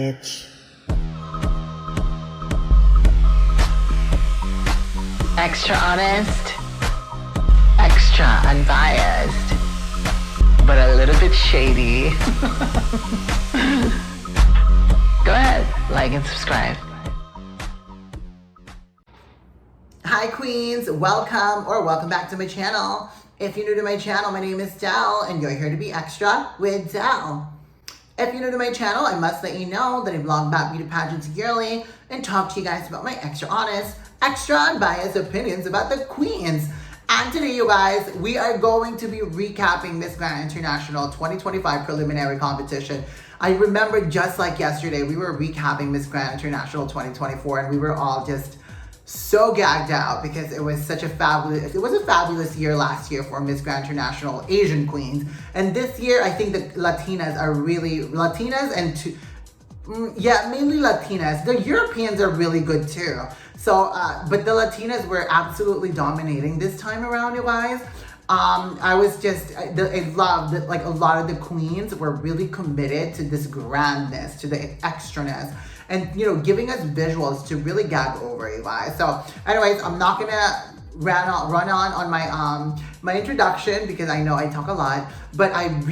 bitch. Extra honest, extra unbiased, but a little bit shady. Go ahead, like and subscribe. Hi queens, welcome back to my channel. If you're new to my channel, my name is Dell and you're here to be extra with Dell. If you're new to my channel, I must let you know that I vlog about beauty pageants yearly and talk to you guys about my extra honest, extra unbiased opinions about the queens. And today, you guys, we are going to be recapping Miss Grand International 2025 preliminary competition. I remember just like yesterday, we were recapping Miss Grand International 2024 and we were all just so gagged out because it was a fabulous year last year for Miss Grand International Asian queens. And this year, I think the Latinas are really, mainly Latinas. The Europeans are really good too. So, but the Latinas were absolutely dominating this time around, you guys. I loved that, like, a lot of the queens were really committed to this grandness, to the extraness, and, you know, giving us visuals to really gag over, you guys. So anyways, I'm not gonna run on my my introduction because I know I talk a lot, but I'm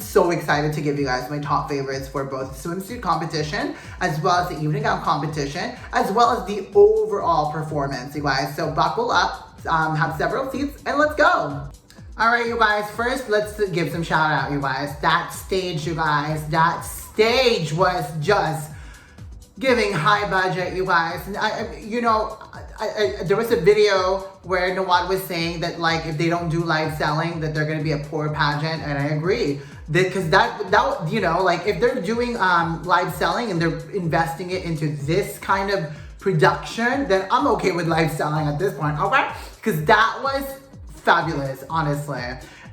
so excited to give you guys my top favorites for both the swimsuit competition as well as the evening gown competition, as well as the overall performance, you guys. So buckle up, have several seats, and let's go. All right, you guys, first let's give some shout out, you guys. That stage, you guys, that stage was just giving high budget, you guys. And there was a video where Nawad was saying that, like, if they don't do live selling, that they're gonna be a poor pageant, and I agree. Because that you know, like, if they're doing live selling and they're investing it into this kind of production, then I'm okay with live selling at this point, okay? Because that was fabulous, honestly.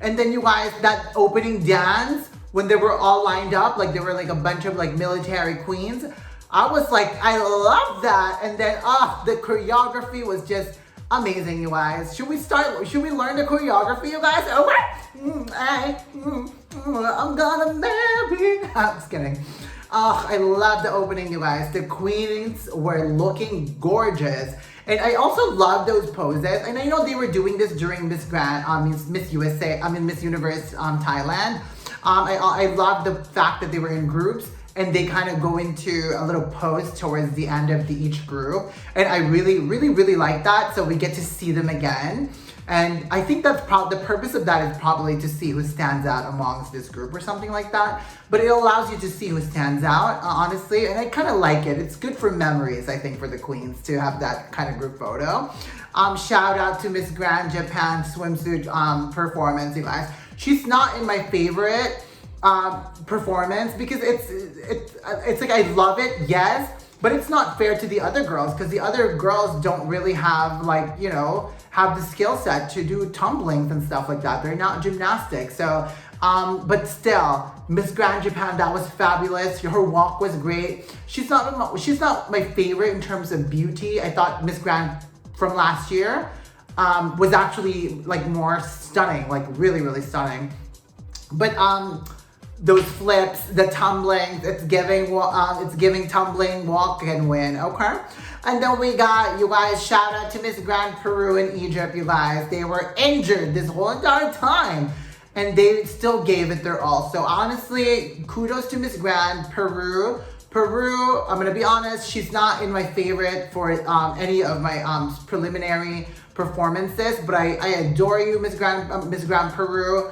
And then, you guys, that opening dance when they were all lined up, like they were like a bunch of like military queens, I was like, I love that. And then, the choreography was just amazing, you guys. Should we learn the choreography, you guys? Okay. I'm gonna marry. I'm just kidding. I love the opening, you guys. The queens were looking gorgeous. And I also love those poses. And I know they were doing this during Miss Universe Thailand. I love the fact that they were in groups and they kind of go into a little pose towards the end of each group. And I really, really, really like that. So we get to see them again. And I think that's the purpose of that is probably to see who stands out amongst this group or something like that. But it allows you to see who stands out, honestly. And I kind of like it. It's good for memories, I think, for the queens to have that kind of group photo. Shout out to Miss Grand Japan swimsuit performance, you guys. She's not in my favorite performance because it's like, I love it, yes, but it's not fair to the other girls because the other girls don't really have, like, you know, have the skill set to do tumblings and stuff like that. They're not gymnastics. So, but still, Miss Grand Japan, that was fabulous. Her walk was great. She's not my favorite in terms of beauty. I thought Miss Grand from last year was actually, like, more stunning, like really, really stunning. But those flips, the tumblings, it's giving tumbling, walk and win, okay? And then we got, you guys, shout out to Miss Grand Peru in Egypt, you guys. They were injured this whole entire time and they still gave it their all. So honestly, kudos to Miss Grand Peru. I'm gonna be honest, she's not in my favorite for any of my preliminary performances, but I adore you, Miss Grand Peru.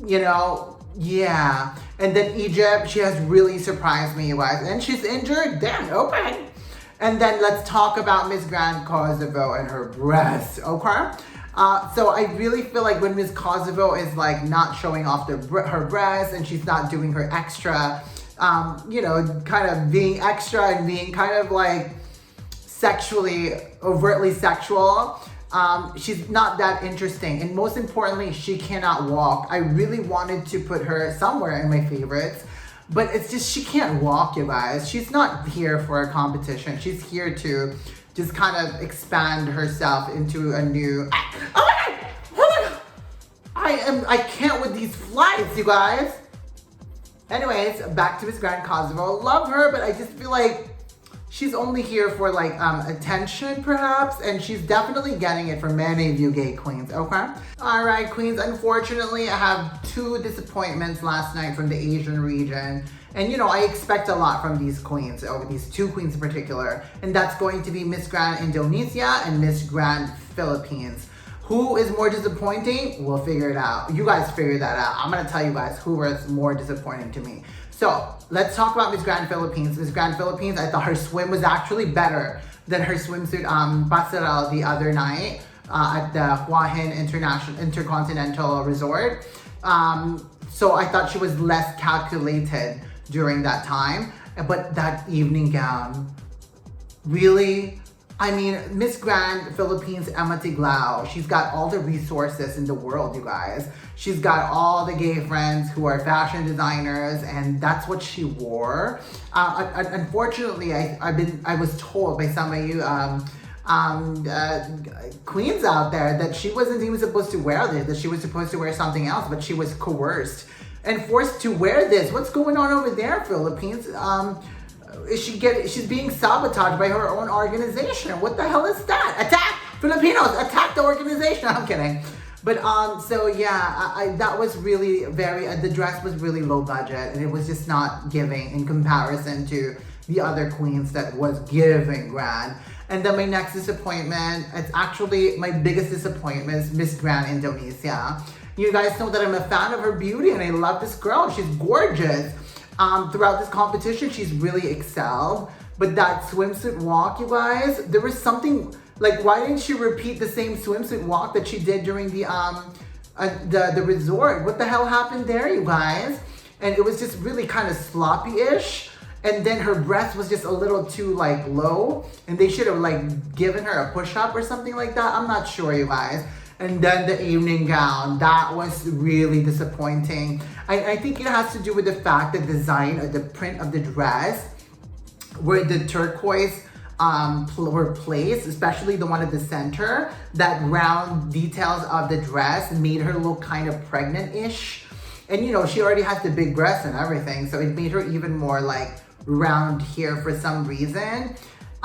You know, yeah. And then Egypt, she has really surprised me, you guys. And she's injured, damn, okay. And then let's talk about Miss Grand Kosovo and her breasts, okay? So I really feel like when Miss Kosovo is, like, not showing off her breasts and she's not doing her extra, you know, kind of being extra and being kind of like overtly sexual, she's not that interesting. And most importantly, she cannot walk. I really wanted to put her somewhere in my favorites, but it's just, she can't walk, you guys. She's not here for a competition. She's here to just kind of expand herself into a new, I can't with these flights, you guys. Anyways, back to Miss Grand Kosovo. Love her, but I just feel like she's only here for like attention perhaps, and she's definitely getting it from many of you gay queens, okay? All right, queens, unfortunately I have 2 disappointments last night from the Asian region. And you know, I expect a lot from these queens, or these 2 queens in particular, and that's going to be Miss Grand Indonesia and Miss Grand Philippines. Who is more disappointing? We'll figure it out. You guys figure that out. I'm gonna tell you guys who was more disappointing to me. So let's talk about Miss Grand Philippines. Miss Grand Philippines, I thought her swim was actually better than her swimsuit passerelle the other night at the Hua Hin Intercontinental Resort. So I thought she was less calculated during that time. But that evening gown, really? I mean, Miss Grand Philippines 𝐷𝐸𝐬𝐬, she's got all the resources in the world, you guys. She's got all the gay friends who are fashion designers, and that's what she wore. Unfortunately, I was told by some of you queens out there that she wasn't even supposed to wear this, that she was supposed to wear something else, but she was coerced and forced to wear this. What's going on over there, Philippines? She's being sabotaged by her own organization. What the hell is that? Attack Filipinos, attack the organization. I'm kidding. But so yeah, that was really the dress was really low budget, and it was just not giving in comparison to the other queens that was giving grand. And then my next disappointment, it's actually my biggest disappointment, is Miss Grand Indonesia. You guys know that I'm a fan of her beauty, and I love this girl. She's gorgeous. Throughout this competition, she's really excelled. But that swimsuit walk, you guys, there was something, like, why didn't she repeat the same swimsuit walk that she did during the resort? What the hell happened there, you guys? And it was just really kind of sloppy-ish. And then her breath was just a little too, like, low. And they should have, like, given her a push-up or something like that. I'm not sure, you guys. And then the evening gown, that was really disappointing. I think it has to do with the fact that the design or the print of the dress, where the turquoise were placed, especially the one at the center, that round details of the dress made her look kind of pregnant-ish. And you know, she already has the big breasts and everything, so it made her even more like round here for some reason.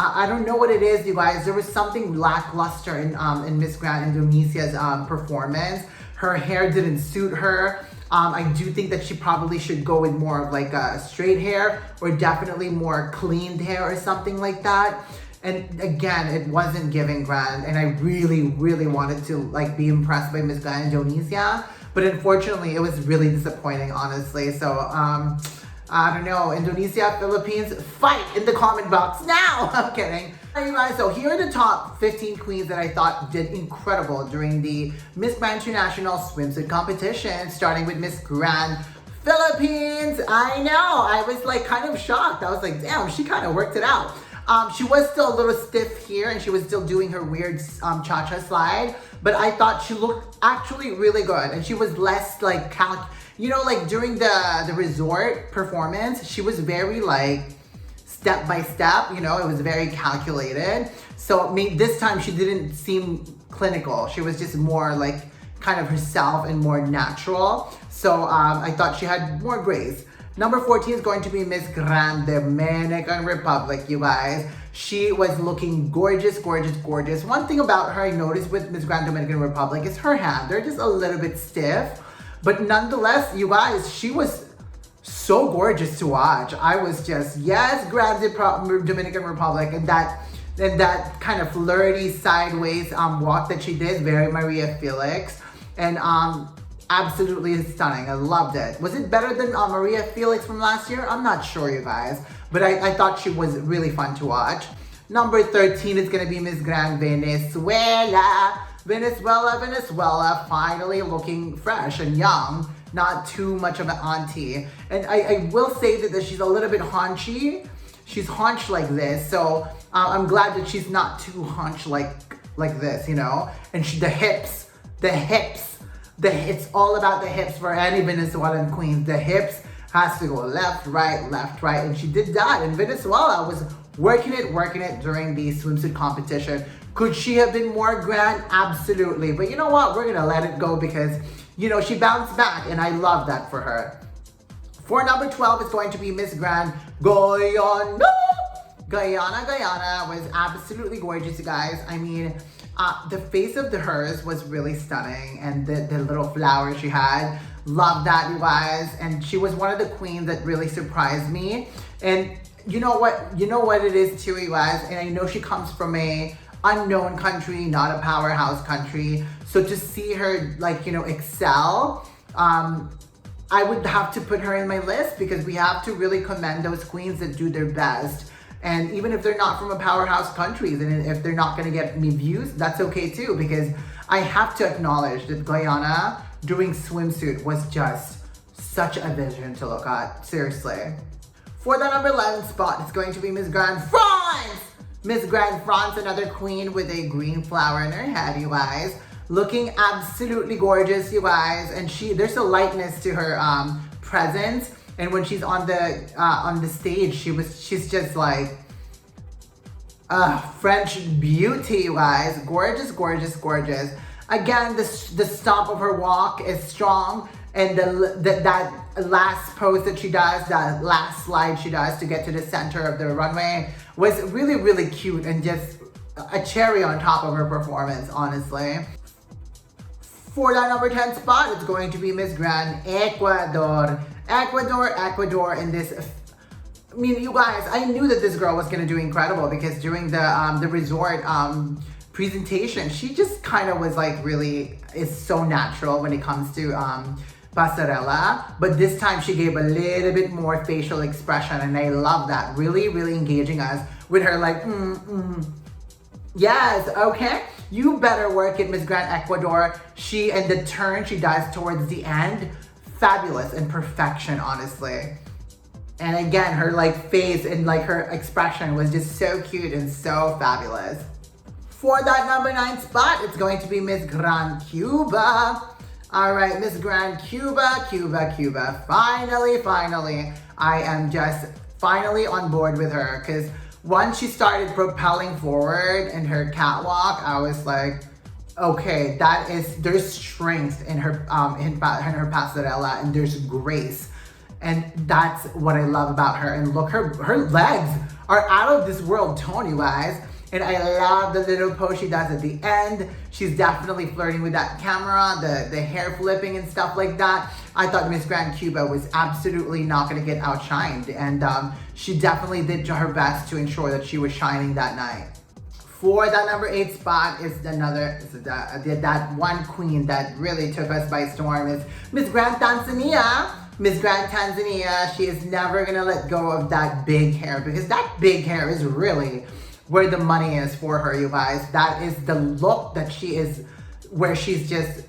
I don't know what it is, you guys. There was something lackluster in Miss Grand Indonesia's performance. Her hair didn't suit her. I do think that she probably should go with more of like a straight hair, or definitely more cleaned hair or something like that. And again, it wasn't giving grand, and I really, really wanted to like be impressed by Miss Grand Indonesia, but unfortunately it was really disappointing, honestly. So I don't know, Indonesia, Philippines, fight in the comment box now. I'm kidding. All right, you guys, so here are the top 15 queens that I thought did incredible during the Miss Grand International Swimsuit Competition, starting with Miss Grand Philippines. I know, I was like kind of shocked. I was like, damn, she kind of worked it out. She was still a little stiff here, and she was still doing her weird cha-cha slide, but I thought she looked actually really good, and she was less like you know, like during the resort performance, she was very like step by step, you know, it was very calculated. So this time she didn't seem clinical. She was just more like kind of herself and more natural. So I thought she had more grace. Number 14 is going to be Miss Grand Dominican Republic, you guys. She was looking gorgeous, gorgeous, gorgeous. One thing about her I noticed with Miss Grand Dominican Republic is her hands. They're just a little bit stiff. But nonetheless, you guys, she was so gorgeous to watch. I was just, yes, Grand Dominican Republic, and that kind of flirty sideways walk that she did, very Maria Felix, and absolutely stunning. I loved it. Was it better than Maria Felix from last year? I'm not sure, you guys, but I thought she was really fun to watch. Number 13 is gonna be Miss Grand Venezuela. Venezuela, finally looking fresh and young, not too much of an auntie. And I will say that she's a little bit haunchy. She's haunched like this, so I'm glad that she's not too haunched like this, you know? And the hips, it's all about the hips for any Venezuelan queen. The hips has to go left, right, and she did that. And Venezuela was working it during the swimsuit competition. Could she have been more grand? Absolutely. But you know what? We're gonna let it go because, you know, she bounced back, and I love that for her. For number 12 is going to be Miss Grand Guyana. Guyana was absolutely gorgeous, you guys. I mean, the face of hers was really stunning, and the little flower she had, love that, you guys. And she was one of the queens that really surprised me. And you know what it is too, you guys. And I know she comes from a unknown country, not a powerhouse country. So to see her like, you know, excel, I would have to put her in my list, because we have to really commend those queens that do their best. And even if they're not from a powerhouse country, and if they're not gonna get me views, that's okay too, because I have to acknowledge that Guyana doing Swimsuit was just such a vision to look at, seriously. For the number 11 spot, it's going to be Miss Grand France. Miss Grand France, another queen with a green flower in her head, you guys. Looking absolutely gorgeous, you guys. And there's a lightness to her presence. And when she's on the stage, she's just like French beauty, you guys. Gorgeous, gorgeous, gorgeous. Again, the stomp of her walk is strong, and that last pose that she does, that last slide she does to get to the center of the runway, was really, really cute, and just a cherry on top of her performance, honestly. For that number 10 spot, it's going to be Miss Grand Ecuador. Ecuador in this, I mean, you guys, I knew that this girl was gonna do incredible, because during the resort presentation, she just kind of was like is so natural when it comes to pasarela. But this time she gave a little bit more facial expression, and I love that. Really, really engaging us with her like, yes, okay. You better work it, Miss Grand Ecuador. And the turn she does towards the end, fabulous and perfection, honestly. And again, her like face and like her expression was just so cute and so fabulous. For that number 9 spot, it's going to be Miss Grand Cuba. All right, Miss Grand Cuba. Finally, I am just finally on board with her, because once she started propelling forward in her catwalk, I was like, okay, there's strength in her pasarela, and there's grace. And that's what I love about her. And look, her legs are out of this world tone, you guys. And I love the little pose she does at the end. She's definitely flirting with that camera, the hair flipping and stuff like that. I thought Miss Grand Cuba was absolutely not gonna get outshined. And she definitely did her best to ensure that she was shining that night. For that number 8 spot is that one queen that really took us by storm, is Miss Grand Tanzania. Miss Grand Tanzania, she is never gonna let go of that big hair, because that big hair is really where the money is for her, you guys. That is the look that she is, where she's just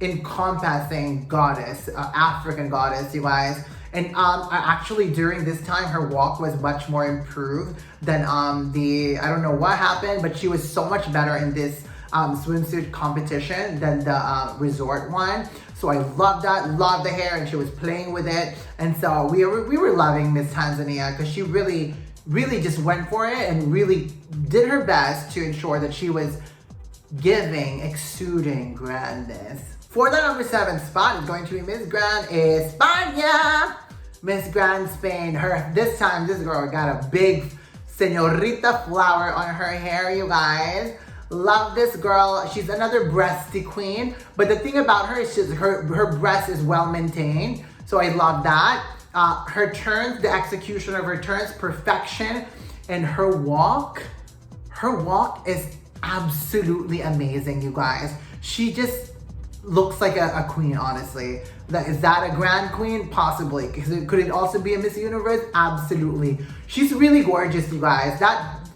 encompassing goddess, African goddess, you guys. And actually during this time, her walk was much more improved than I don't know what happened, but she was so much better in this swimsuit competition than the resort one. So I love that, love the hair, and she was playing with it. And so we were loving Miss Tanzania, because she really just went for it and really did her best to ensure that she was exuding grandness. For the number 7 spot is going to be Miss Grand España. Miss Grand Spain. This time, this girl got a big señorita flower on her hair, you guys. Love this girl. She's another breasty queen. But the thing about her is her breast is well maintained. So I love that. Her turns, the execution of her turns, perfection. And her walk is absolutely amazing, you guys. She just looks like a queen, honestly. Is that a grand queen? Possibly. Could it also be a Miss Universe? Absolutely. She's really gorgeous, you guys.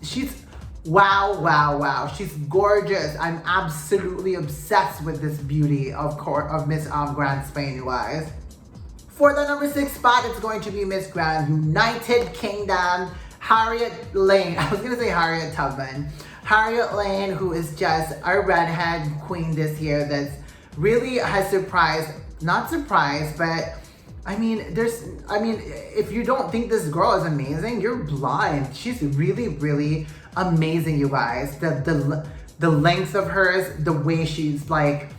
She's wow. She's gorgeous. I'm absolutely obsessed with this beauty of Miss Grand Spain, you guys. For the number 6 spot, it's going to be Miss Grand United Kingdom, Harriet Lane. I was gonna say Harriet Tubman. Harriet Lane, who is just our redhead queen this year, that's really has not surprised, but I mean, if you don't think this girl is amazing, you're blind. She's really, really amazing, you guys. The length of hers, the way she's like,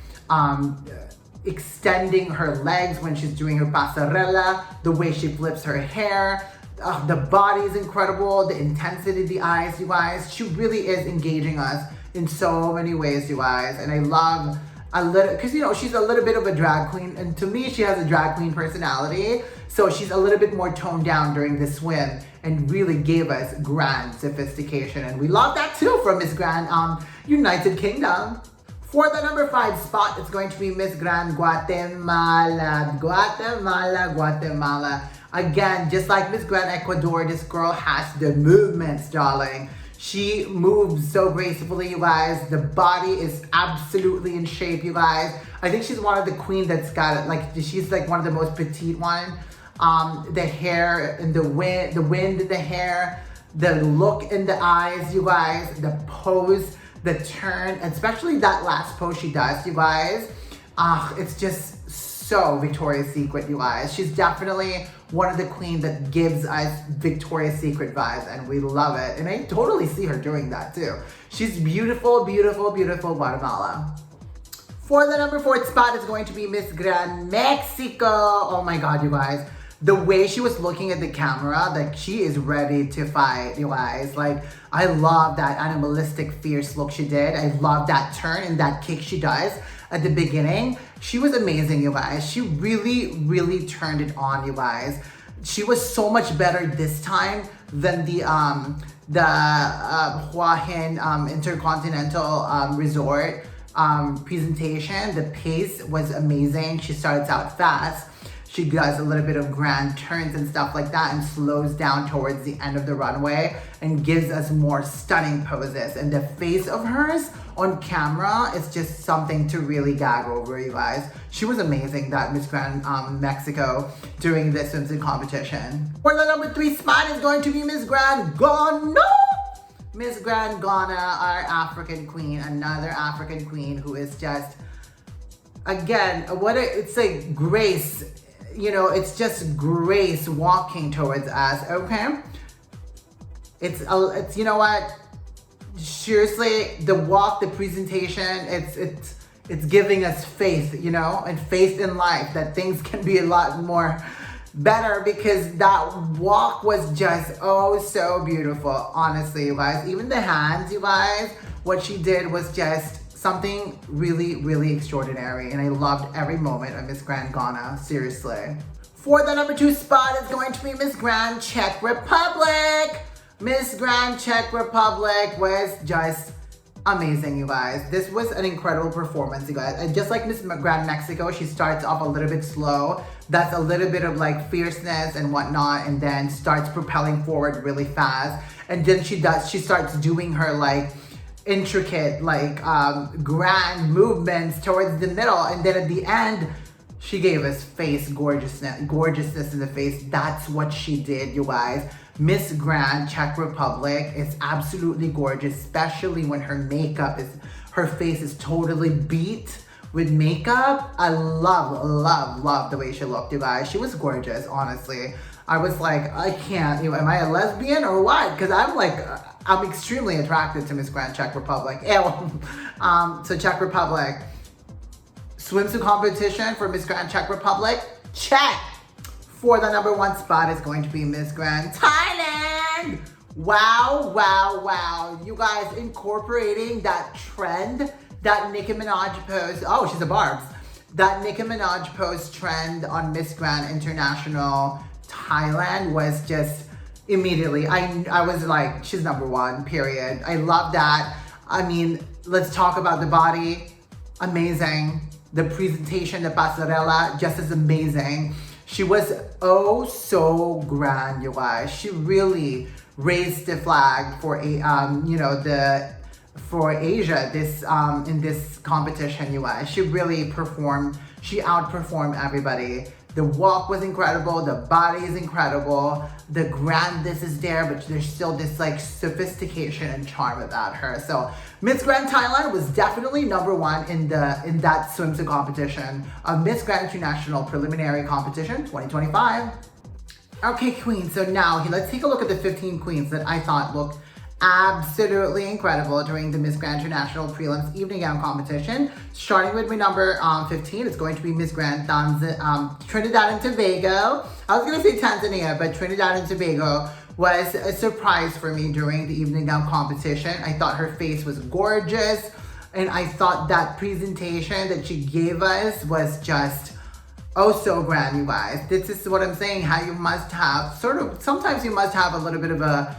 extending her legs when she's doing her pasarela, the way she flips her hair. The body is incredible, the intensity, the eyes, you guys. She really is engaging us in so many ways, you guys. And I love a little, because you know, she's a little bit of a drag queen, and to me, she has a drag queen personality. So she's a little bit more toned down during the swim and really gave us grand sophistication. And we love that too from Miss Grand United Kingdom. For the number 5 spot, it's going to be Miss Grand Guatemala. Guatemala. Again, just like Miss Grand Ecuador, this girl has the movements, darling. She moves so gracefully, you guys. The body is absolutely in shape, you guys. I think she's one of the queen that's got, like, she's like one of the most petite one. The hair and the wind in the hair, the look in the eyes, you guys, the pose, the turn, especially that last pose she does, you guys. It's just so Victoria's Secret, you guys. She's definitely one of the queens that gives us Victoria's Secret vibes, and we love it. And I totally see her doing that too. She's beautiful, beautiful, beautiful Guatemala. For the number 4 spot is going to be Miss Grand Mexico. Oh my God, you guys. The way she was looking at the camera, like she is ready to fight, you guys. Like, I love that animalistic, fierce look she did. I love that turn and that kick she does at the beginning. She was amazing, you guys. She really, really turned it on, you guys. She was so much better this time than the Hua Hin Intercontinental Resort presentation. The pace was amazing. She starts out fast. She does a little bit of grand turns and stuff like that and slows down towards the end of the runway and gives us more stunning poses. And the face of hers on camera is just something to really gag over, you guys. She was amazing, that Miss Grand Mexico, during this swimsuit competition. For the number 3 spot is going to be Miss Grand Ghana. Miss Grand Ghana, our African queen, another African queen who is just, again, it's like grace. You know, it's just grace walking towards us, okay? It's you know what? Seriously, the walk, the presentation, it's giving us faith, you know, and faith in life that things can be a lot more better, because that walk was just, oh, so beautiful, honestly, you guys. Even the hands, you guys, what she did was just something really, really extraordinary, and I loved every moment of Miss Grand Ghana, seriously. For the number 2 spot is going to be Miss Grand Czech Republic. Miss Grand Czech Republic was just amazing, you guys. This was an incredible performance, you guys. And just like Miss Grand Mexico, she starts off a little bit slow. That's a little bit of like fierceness and whatnot, and then starts propelling forward really fast. And then she starts doing her like intricate, like grand movements towards the middle, and then at the end she gave us face gorgeousness in the face. That's what she did, you guys. Miss Grand Czech Republic is absolutely gorgeous, especially when her face is totally beat with makeup. I love the way she looked, you guys. She was gorgeous, honestly. I was like, I can't, am I a lesbian or what? Because I'm extremely attracted to Miss Grand Czech Republic. So Czech Republic. Swimsuit competition for Miss Grand Czech Republic, check. For the number 1 spot is going to be Miss Grand Thailand. Wow, wow, wow. You guys incorporating that trend, that Nicki Minaj pose. Oh, she's a Barbs. That Nicki Minaj pose trend on Miss Grand International Thailand was just immediately, I was like, she's number 1, period. I love that. I mean, let's talk about the body. Amazing. The presentation, the pasarela, just as amazing. She was oh so grand, you guys. She really raised the flag for for Asia this in this competition, you guys. She really performed. She outperformed everybody. The walk was incredible, the body is incredible, the grandness is there, but there's still this like sophistication and charm about her. So Miss Grand Thailand was definitely number 1 in that swimsuit competition of Miss Grand International Preliminary Competition 2025. Okay, queens, so now let's take a look at the 15 queens that I thought looked absolutely incredible during the Miss Grand International Prelims Evening Gown Competition. Starting with my number 15, it's going to be Miss Grand Trinidad and Tobago. I was going to say Tanzania, but Trinidad and Tobago was a surprise for me during the evening gown competition. I thought her face was gorgeous, and I thought that presentation that she gave us was just oh so grand, you guys. This is what I'm saying, how you must have sometimes you must have a little bit of a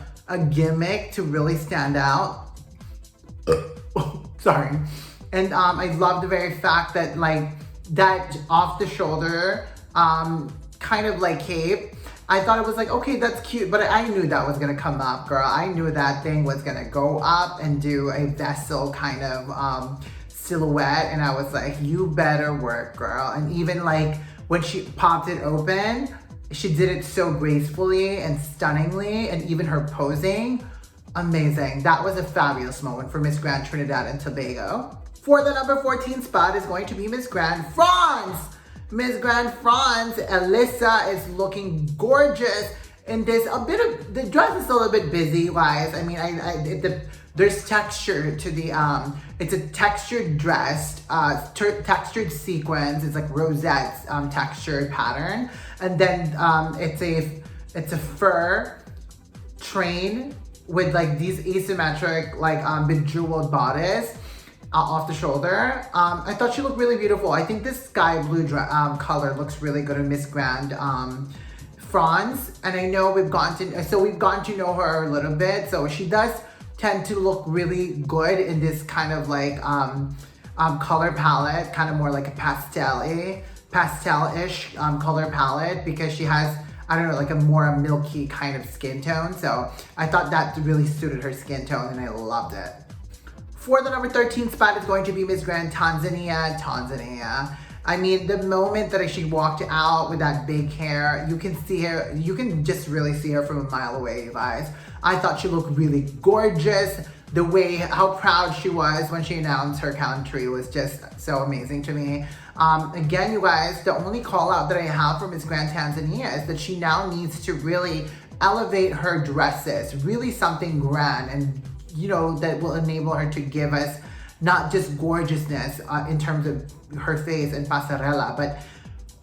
gimmick to really stand out. Sorry. And I love the very fact that like that off the shoulder kind of like cape, I thought it was like, okay, that's cute, but I knew that was gonna come up, girl. I knew that thing was gonna go up and do a vessel kind of silhouette, and I was like, you better work, girl. And even like when she popped it open, she did it so gracefully and stunningly, and even her posing, amazing. That was a fabulous moment for Miss Grand Trinidad and Tobago. For the number 14 spot is going to be Miss Grand France. Miss Grand France, Alyssa is looking gorgeous in this. The dress is a little bit busy, guys. I mean, there's texture to the, it's a textured dress, textured sequins. It's like rosettes, textured pattern. And then it's a fur train with like these asymmetric, like bejeweled bodice off the shoulder. I thought she looked really beautiful. I think this sky blue color looks really good on Miss Grand France. And I know we've gotten to know her a little bit. So she does tend to look really good in this kind of like color palette, kind of more like a pastel-ish color palette, because she has, I don't know, like a more milky kind of skin tone. So I thought that really suited her skin tone, and I loved it. For the number 13 spot is going to be Miss Grand Tanzania. I mean, the moment that she walked out with that big hair, you can see her, you can just really see her from a mile away, you guys. I thought she looked really gorgeous. The way, how proud she was when she announced her country was just so amazing to me. Again, you guys, the only call out that I have for Miss Grand Tanzania is that she now needs to really elevate her dresses, really something grand, and you know, that will enable her to give us not just gorgeousness in terms of her face and pasarela, but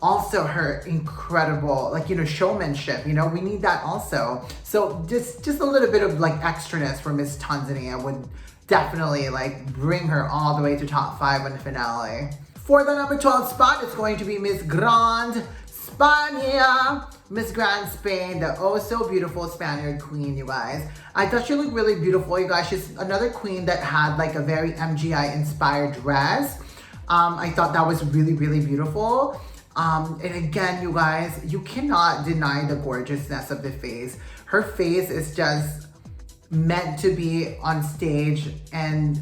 also her incredible, like, you know, showmanship. You know, we need that also. So just a little bit of like extraness for Miss Tanzania would definitely like bring her all the way to top 5 in the finale. For the number 12 spot, it's going to be Miss Grand Spania. Miss Grand Spain, the oh so beautiful Spaniard queen, you guys. I thought she looked really beautiful, you guys. She's another queen that had like a very MGI inspired dress. I thought that was really, really beautiful. And again, you guys, you cannot deny the gorgeousness of the face. Her face is just meant to be on stage and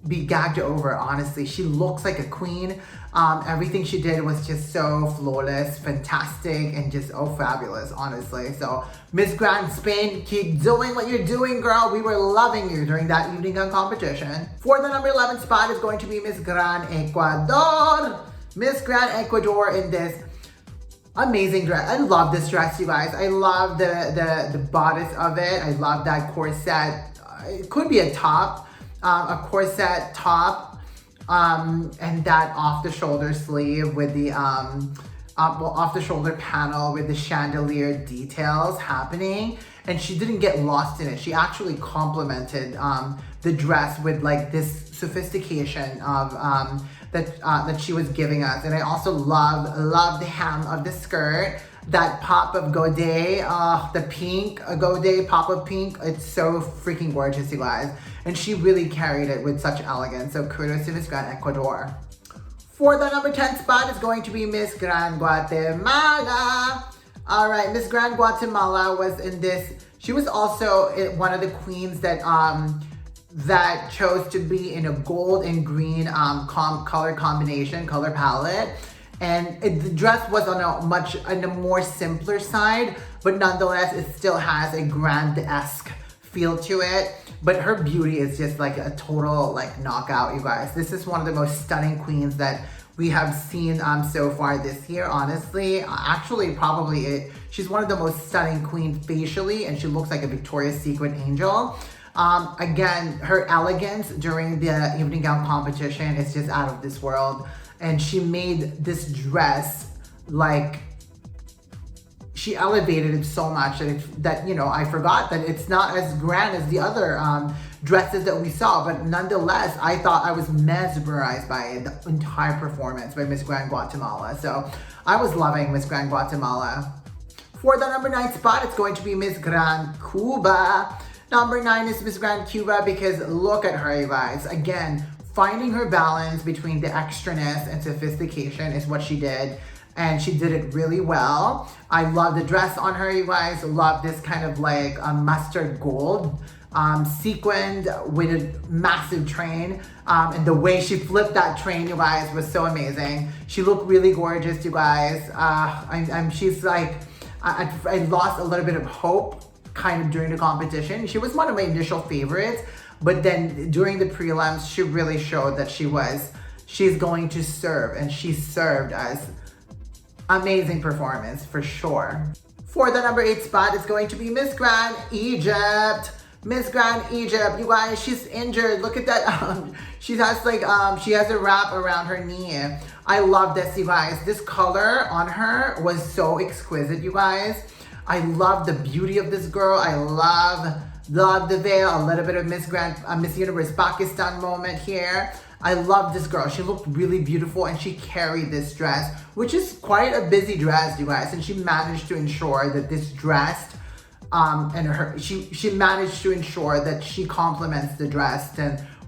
be gagged over, honestly. She looks like a queen. Everything she did was just so flawless, fantastic, and just oh fabulous, honestly. So Miss Grand Spain, keep doing what you're doing, girl. We were loving you during that evening gown competition. For the number 11 spot is going to be Miss Grand Ecuador. Miss Grand Ecuador in this amazing dress. I love this dress, you guys. I love the bodice of it. I love that corset. It could be a top, a corset top. And that off-the-shoulder sleeve with the off-the-shoulder panel with the chandelier details happening, and she didn't get lost in it. She actually complemented the dress with like this sophistication of that she was giving us. And I also love the hem of the skirt, that pop of Godet, the pink, Godet pop of pink. It's so freaking gorgeous, you guys. And she really carried it with such elegance. So kudos to Miss Grand Ecuador. For the number 10 spot is going to be Miss Grand Guatemala. All right, Miss Grand Guatemala was in this. She was also one of the queens that that chose to be in a gold and green color combination, color palette. And the dress was on a more simpler side, but nonetheless, it still has a grand-esque feel to it. But her beauty is just like a total like knockout, you guys. This is one of the most stunning queens that we have seen so far this year, honestly. Actually, probably she's one of the most stunning queens facially, and she looks like a Victoria's Secret angel. Again, her elegance during the evening gown competition is just out of this world. And she made this dress, like, she elevated it so much that you know, I forgot that it's not as grand as the other dresses that we saw, but nonetheless, I thought I was mesmerized by it, the entire performance by Miss Grand Guatemala. So I was loving Miss Grand Guatemala. For the number 9 spot, it's going to be Miss Grand Cuba. Number 9 is Miss Grand Cuba because look at her, you guys. Again, finding her balance between the extraness and sophistication is what she did. And she did it really well. I love the dress on her, you guys. Love this kind of like mustard gold sequined with a massive train. And the way she flipped that train, you guys, was so amazing. She looked really gorgeous, you guys. She's like, I lost a little bit of hope kind of during the competition. She was one of my initial favorites, but then during the prelims, she really showed that she's going to serve, and she served us. Amazing performance for sure. For the number 8 spot, it's going to be Miss Grand Egypt. Miss Grand Egypt, you guys, she's injured. Look at that. She has a wrap around her knee. I love this, you guys. This color on her was so exquisite, you guys. I love the beauty of this girl. I love the veil. A little bit of Miss Universe Pakistan moment here. I love this girl. She looked really beautiful, and she carried this dress, which is quite a busy dress, you guys. And she managed to ensure that this dress, she managed to ensure that she complements the dress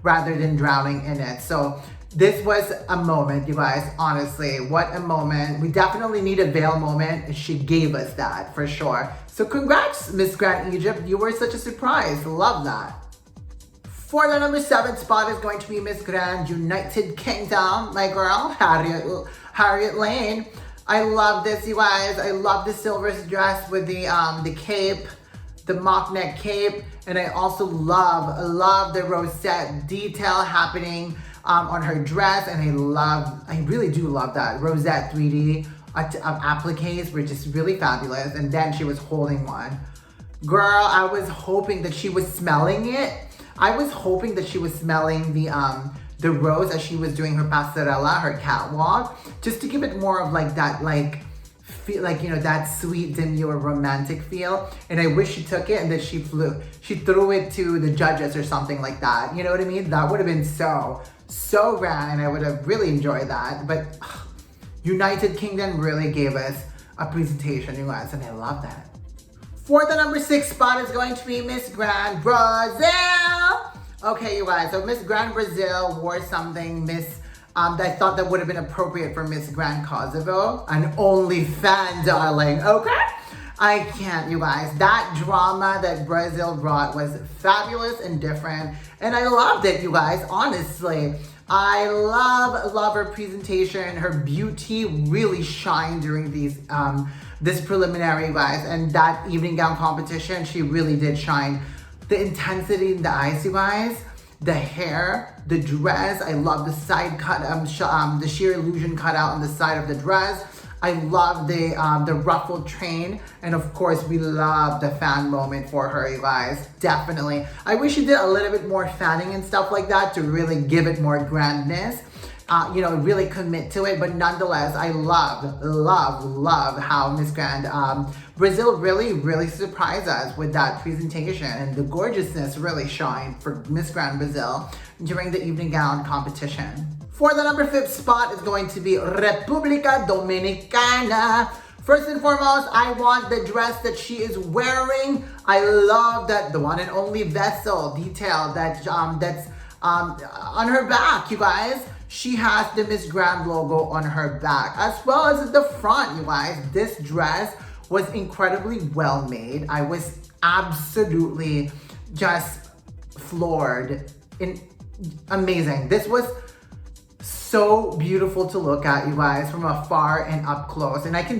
rather than drowning in it. So this was a moment, you guys. Honestly, what a moment. We definitely need a veil moment, and she gave us that for sure. So congrats, Miss Grand Egypt. You were such a surprise. Love that. For the number 7 spot is going to be Miss Grand United Kingdom, my girl, Harriet Lane. I love this, you guys. I love the silver dress with the cape, the mock neck cape, and I also love the rosette detail happening on her dress, and I really do love that rosette 3D appliques, which is really fabulous. And then she was holding one. Girl, I was hoping that she was smelling it. I was hoping that she was smelling the rose as she was doing her passerella, her catwalk, just to give it more of like that, feel, like, you know, that sweet, demure, romantic feel. And I wish she took it and that she threw it to the judges or something like that. You know what I mean? That would have been so grand, and I would have really enjoyed that. But United Kingdom really gave us a presentation, you guys, and I love that. For the number 6 spot is going to be Miss Grand Brazil. Okay, you guys, so Miss Grand Brazil wore something I thought that would have been appropriate for Miss Grand Kosovo, an OnlyFans, darling, okay? I can't, you guys. That drama that Brazil brought was fabulous and different, and I loved it, you guys, honestly. I love her presentation. Her beauty really shined during this preliminary, you guys, and that evening gown competition, she really did shine. The intensity in the eyes, you guys, the hair, the dress. I love the side cut, the sheer illusion cut out on the side of the dress. I love the ruffled train, and of course, we love the fan moment for her, you guys. Definitely. I wish she did a little bit more fanning and stuff like that to really give it more grandness. You know, really commit to it, but nonetheless, I love how Miss Grand Brazil really surprised us with that presentation, and the gorgeousness really shined for Miss Grand Brazil during the evening gown competition. For the number 5 spot is going to be República Dominicana. First and foremost, I want the dress that she is wearing. I love that the one and only vessel detail that's on her back, you guys. She has the Miss Grand logo on her back, as well as at the front, you guys. This dress was incredibly well made. I was absolutely just floored. Amazing. This was so beautiful to look at, you guys, from afar and up close. And I can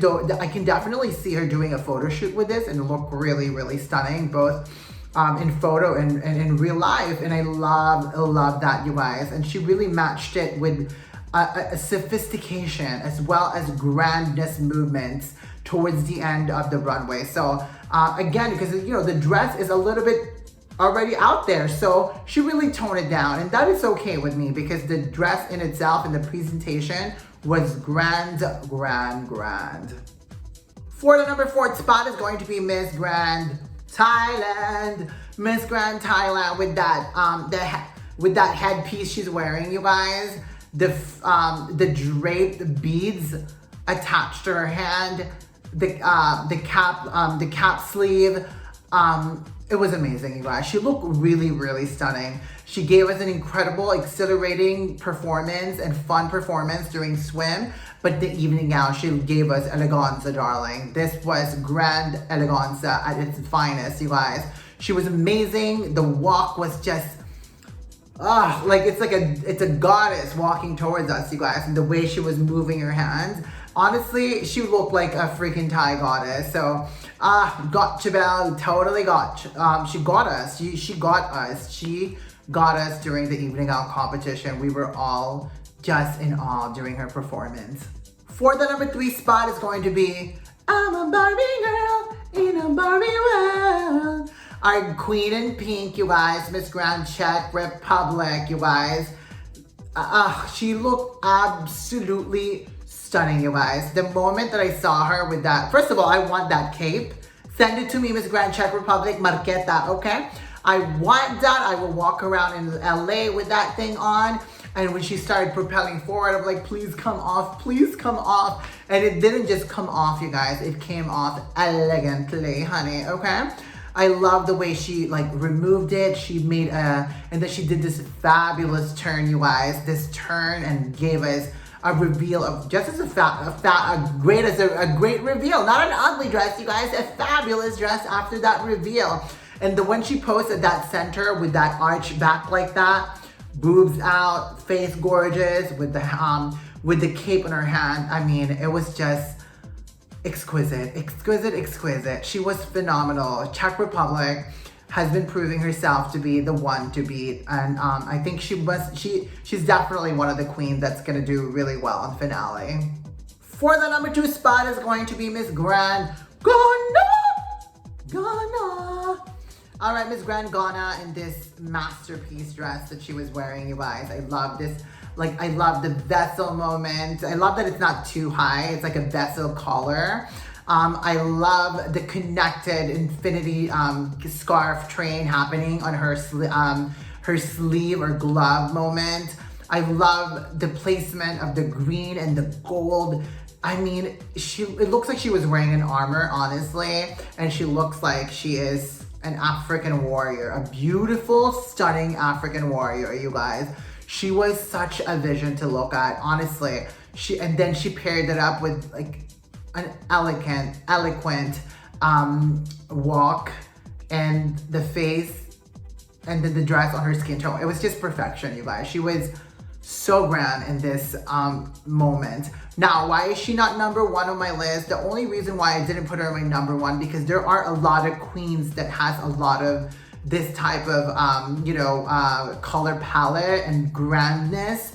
definitely see her doing a photo shoot with this and look really stunning, both in photo and in real life. And I love that, you guys. And she really matched it with a sophistication as well as grandness movements towards the end of the runway. So again, because, you know, the dress is a little bit already out there. So she really toned it down, and that is okay with me because the dress in itself and the presentation was grand. For the number 4 spot is going to be Miss Grand Thailand. Miss Grand Thailand with that with that headpiece she's wearing, you guys. The draped beads attached to her hand, the cap sleeve. It was amazing, you guys. She looked really stunning. She gave us an incredible, exhilarating performance and fun performance during swim. But the evening gown, she gave us eleganza, darling. This was grand eleganza at its finest, you guys. She was amazing. The walk was just, like it's a goddess walking towards us, you guys. And the way she was moving her hands, honestly, she looked like a freaking Thai goddess. So, 𝐌𝐢𝐬𝐵 totally she got us. She got us during the evening gown competition. We were all just in awe during her performance. For the number 3 spot is going to be I'm a Barbie girl in a Barbie world. Our queen in pink, you guys, Miss Grand Czech Republic, you guys. She looked absolutely stunning, you guys. The moment that I saw her with that, first of all, I want that cape. Send it to me, Miss Grand Czech Republic, marqueta, okay? I want that. I will walk around in LA with that thing on. And when she started propelling forward, I'm like, please come off, please come off. And it didn't just come off, you guys. It came off elegantly, honey, okay? I love the way she like removed it. She made and then she did this fabulous turn, you guys. This turn and gave us a reveal of just as a great reveal. Not an ugly dress, you guys. A fabulous dress after that reveal. And when she posted that center with that arch back like that, boobs out, face gorgeous, with the cape in her hand. I mean, it was just exquisite. She was phenomenal. Czech Republic has been proving herself to be the one to beat, and I think she's definitely one of the queens that's gonna do really well on finale. For the number 2 spot is going to be Miss Grand Ghana. All right, Miss Grand Ghana in this masterpiece dress that she was wearing, you guys. I love this. Like, I love the vessel moment. I love that it's not too high. It's like a vessel collar. I love the connected infinity scarf train happening on her sleeve or glove moment. I love the placement of the green and the gold. I mean, it looks like she was wearing an armor, honestly, and she looks like she is an African warrior, a beautiful, stunning African warrior, you guys. She was such a vision to look at, honestly. And then she paired it up with like an eloquent walk and the face and then the dress on her skin tone. It was just perfection, you guys. She was so grand in this moment. Now, why is she not number 1 on my list? The only reason why I didn't put her on my number 1 because there are a lot of queens that has a lot of this type of, color palette and grandness.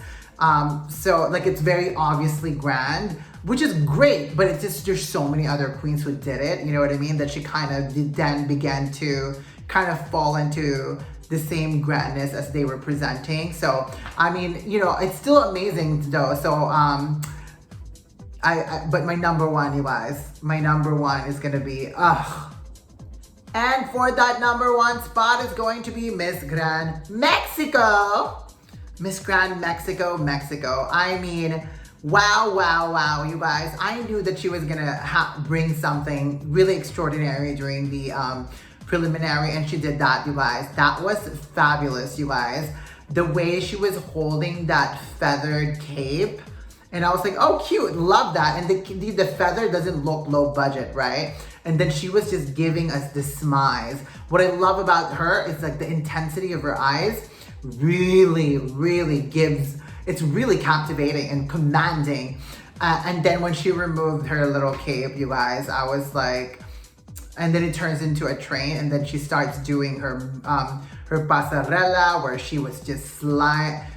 So like it's very obviously grand, which is great, but it's just, there's so many other queens who did it, you know what I mean? That she kind of then began to kind of fall into the same grandness as they were presenting. So, I mean, it's still amazing though. So, but my number 1, you guys, my number 1 is gonna be, And for that number 1 spot is going to be Miss Grand Mexico. Miss Grand Mexico. I mean, wow, you guys. I knew that she was gonna bring something really extraordinary during the preliminary, and she did that, you guys. That was fabulous, you guys. The way she was holding that feathered cape, and I was like, oh, cute, love that. And the feather doesn't look low budget, right? And then she was just giving us the smiles. What I love about her is like the intensity of her eyes really gives, it's really captivating and commanding. And then when she removed her little cape, you guys, I was like, and then it turns into a train, and then she starts doing her pasarela, where she was just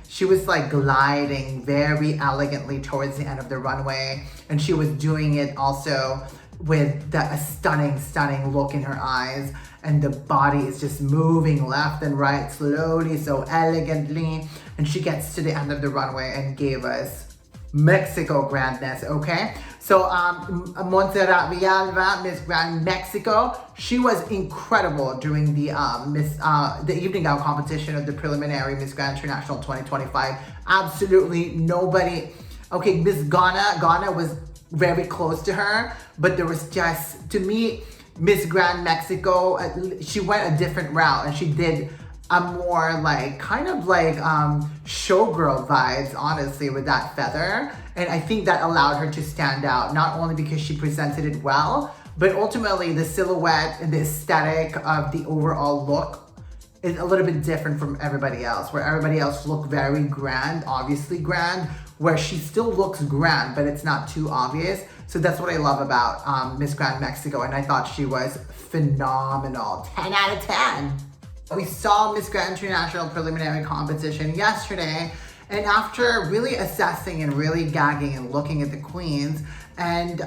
she was like gliding very elegantly towards the end of the runway, and she was doing it also with a stunning look in her eyes, and the body is just moving left and right slowly, so elegantly, and she gets to the end of the runway and gave us Mexico grandness, okay? So Montserrat Villalba, Miss Grand Mexico, she was incredible during the evening gown competition of the preliminary Miss Grand International 2025. Absolutely nobody. Okay, Miss Ghana was very close to her, but there was just, to me, Miss Grand Mexico, she went a different route, and she did a more like, kind of like showgirl vibes, honestly, with that feather. And I think that allowed her to stand out, not only because she presented it well, but ultimately the silhouette and the aesthetic of the overall look is a little bit different from everybody else, where everybody else looked very grand, obviously grand, where she still looks grand, but it's not too obvious. So that's what I love about Miss Grand Mexico, and I thought she was phenomenal. 10 out of 10. We saw Miss Grand International preliminary competition yesterday, and after really assessing and really gagging and looking at the queens and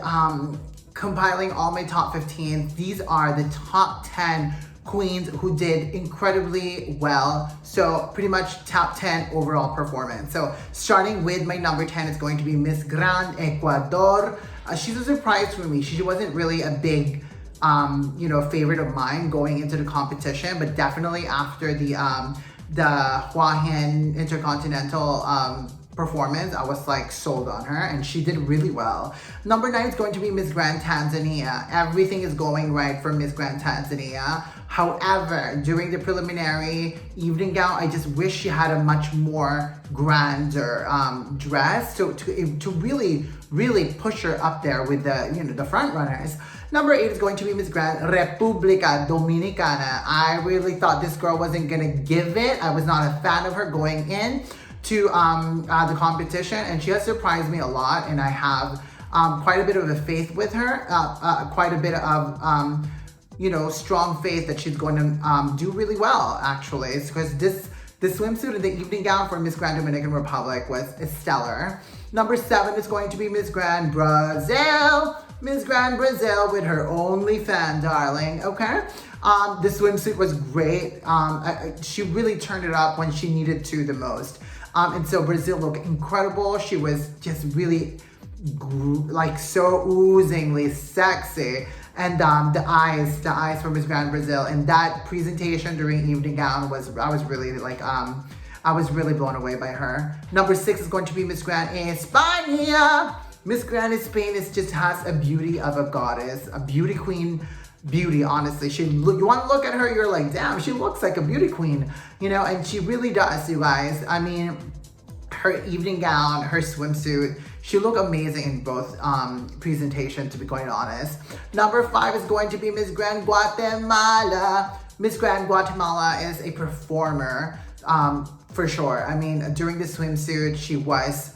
compiling all my top 15, these are the top 10 queens who did incredibly well. So pretty much top 10 overall performance. So starting with my number 10 is going to be Miss Grand Ecuador. She's a surprise for me. She wasn't really a big favorite of mine going into the competition, but definitely after the 𝐌𝐤𝐬𝐬 Intercontinental performance, I was like sold on her, and she did really well. Number 9 is going to be Miss Grand Tanzania. Everything is going right for Miss Grand Tanzania. However, during the preliminary evening gown, I just wish she had a much more grander dress to really push her up there with the front runners. Number 8 is going to be Miss Grand República Dominicana. I really thought this girl wasn't gonna give it. I was not a fan of her going in to the competition, and she has surprised me a lot, and I have quite a bit of a faith with her, quite a bit of strong faith that she's going to do really well, actually. It's because the swimsuit and the evening gown for Miss Grand Dominican Republic was stellar. Number 7 is going to be Miss Grand Brazil. Miss Grand Brazil with her OnlyFans, darling, okay? The swimsuit was great. She really turned it up when she needed to the most. And so Brazil looked incredible. She was just really like so oozingly sexy. And the eyes for Miss Grand Brazil, and that presentation during evening gown I was really blown away by her. Number 6 is going to be Miss Grand España. Miss Grand Spain just has a beauty of a goddess, a beauty queen beauty, honestly. You want to look at her, you're like, damn, she looks like a beauty queen, and she really does, you guys. I mean, her evening gown, her swimsuit, she looked amazing in both presentations, to be quite honest. Number 5 is going to be Miss Grand Guatemala. Miss Grand Guatemala is a performer, for sure. I mean, during the swimsuit, she was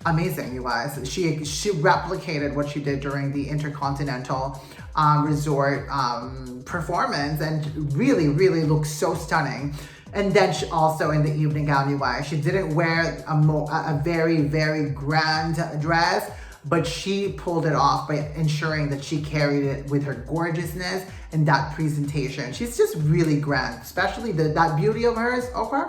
amazing, you guys. She replicated what she did during the Intercontinental Resort performance, and really looked so stunning. And then she also, in the evening gown, you guys, she didn't wear a very grand dress, but she pulled it off by ensuring that she carried it with her gorgeousness and that presentation. She's just really grand, especially that beauty of hers, okay?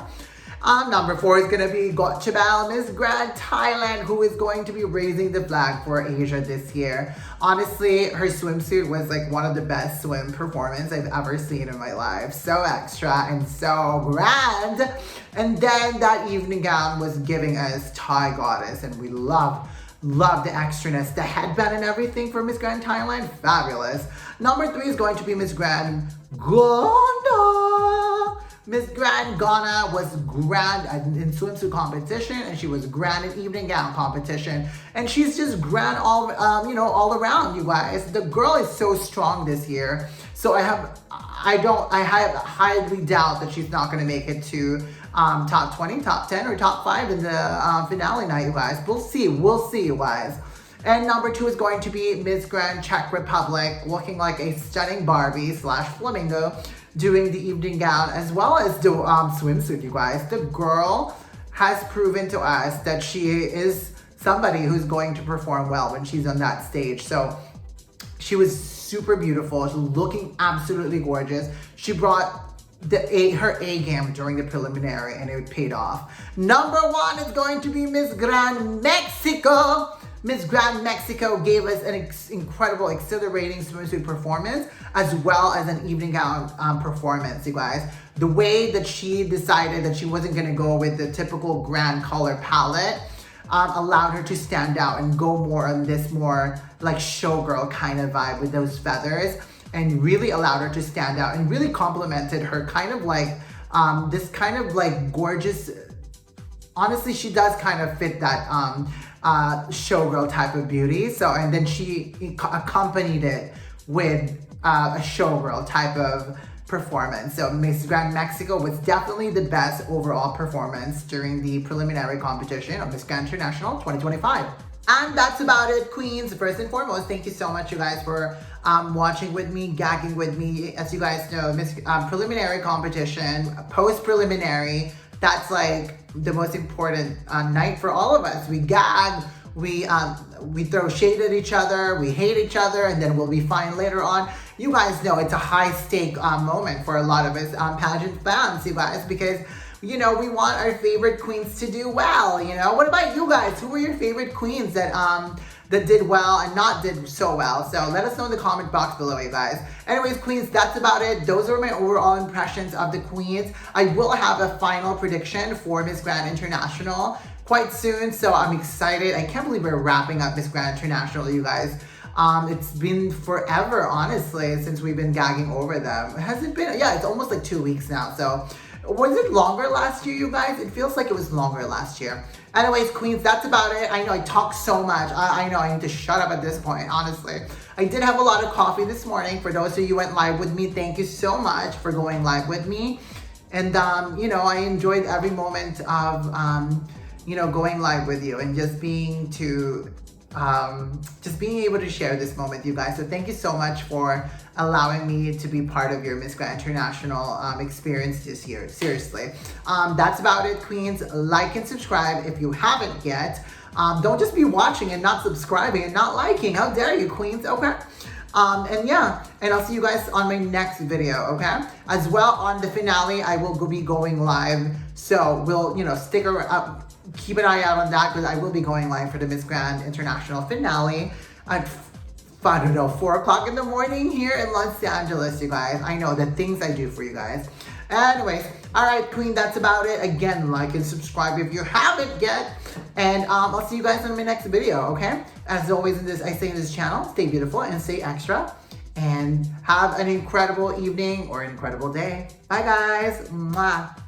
Number 4 is going to be Gochebel, Miss Grand Thailand, who is going to be raising the flag for Asia this year. Honestly, her swimsuit was like one of the best swim performances I've ever seen in my life. So extra and so grand. And then that evening gown was giving us Thai goddess, and we love the extraness, the headband and everything for Miss Grand Thailand. Fabulous. Number 3 is going to be Miss Grand Ghana. Miss Grand Ghana was grand in swimsuit competition, and she was grand in evening gown competition, and she's just grand all around, you guys. The girl is so strong this year, so I highly doubt that she's not going to make it to top 20, top 10, or top 5 in the finale night, you guys. We'll see, you guys. And number 2 is going to be Miss Grand Czech Republic, looking like a stunning Barbie / flamingo, doing the evening gown as well as the swimsuit, you guys. The girl has proven to us that she is somebody who's going to perform well when she's on that stage. So She was super beautiful, looking absolutely gorgeous. She brought her A game during the preliminary, and it paid off. Number 1 is going to be Miss Grand Mexico. Miss Grand Mexico gave us an incredible, exhilarating swimsuit performance, as well as an evening gown performance, you guys. The way that she decided that she wasn't gonna go with the typical grand color palette allowed her to stand out and go more on this more like showgirl kind of vibe with those feathers, and really allowed her to stand out and really complemented her kind of like this kind of like gorgeous. Honestly, she does kind of fit that showgirl type of beauty. So, and then she accompanied it with a showgirl type of performance. So Miss Grand Mexico was definitely the best overall performance during the preliminary competition of Miss Grand International 2025. And that's about it, queens. First and foremost, thank you so much, you guys, for watching with me, gagging with me. As you guys know, preliminary competition, post-preliminary, that's like the most important night for all of us. We gag, we throw shade at each other, we hate each other, and then we'll be fine later on. You guys know it's a high stake moment for a lot of us pageant fans, you guys, because you know, we want our favorite queens to do well, you know? What about you guys? Who were your favorite queens that that did well and not did so well? So let us know in the comment box below, you guys. Anyways, queens, that's about it. Those are my overall impressions of the queens. I will have a final prediction for Miss Grand International quite soon, so I'm excited. I can't believe we're wrapping up Miss Grand International, you guys. It's been forever, honestly, since we've been gagging over them. Has it been? Yeah, it's almost like 2 weeks now, so. Was it longer last year, you guys? It feels like it was longer last year. Anyways, queens, that's about it. I know I talk so much. I know I need to shut up at this point, honestly. I did have a lot of coffee this morning. For those of you who went live with me, thank you so much for going live with me. And, you know, I enjoyed every moment of, you know, going live with you and just being able to share this moment, you guys. So thank you so much for allowing me to be part of your Miss Grand International experience this year. Seriously. That's about it, queens. Like and subscribe if you haven't yet. Don't just be watching and not subscribing and not liking. How dare you, queens, okay? And yeah, and I'll see you guys on my next video, okay? As well, on the finale, I will be going live. So we'll, you know, stick around. Keep an eye out on that, because I will be going live for the Miss Grand International finale at, I don't know, 4 o'clock in the morning here in Los Angeles, you guys. I know the things I do for you guys. Anyways, all right, queen, that's about it. Again, like and subscribe if you haven't yet. And I'll see you guys in my next video, okay? As always, I say in this channel, stay beautiful and stay extra. And have an incredible evening or incredible day. Bye, guys. Mwah.